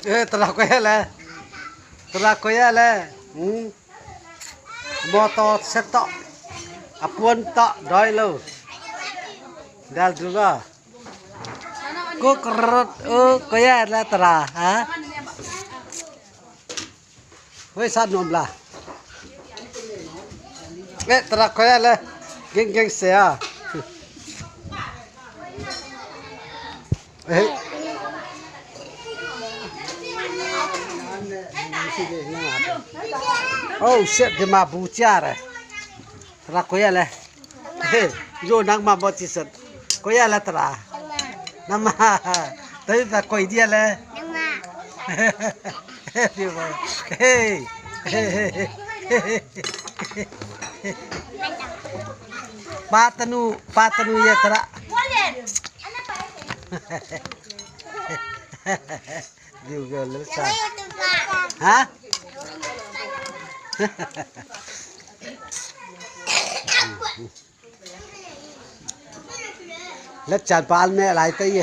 tera ko ya le motor setok apun tok doi lo dal juga ko kerot ko ya la tera ha wei sa nom la tera ko ya le geng se ya oh shit dia ma bucar tera ko ya le yo nang ma botiset ko ya la tera nama tapi tak koi dia le hey patanu ya tera juga lusa ha lớp trà pal mẹ lại tới gì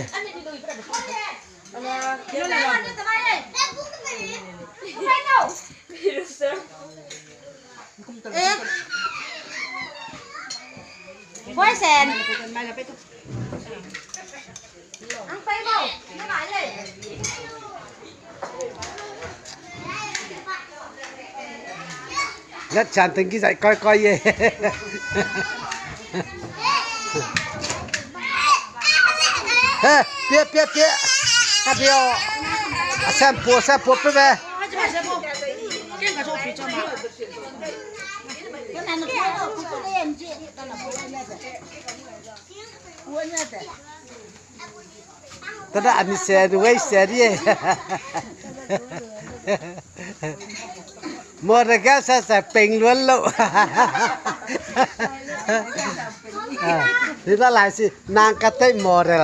Quay sen ăn phê không nó lại lên lớp trà tính cái dạy coi gì Pia ka bio xem po pe be tada ani se wei se die Moraga sa peng luan loนี่ละหลายสินางกะเต้model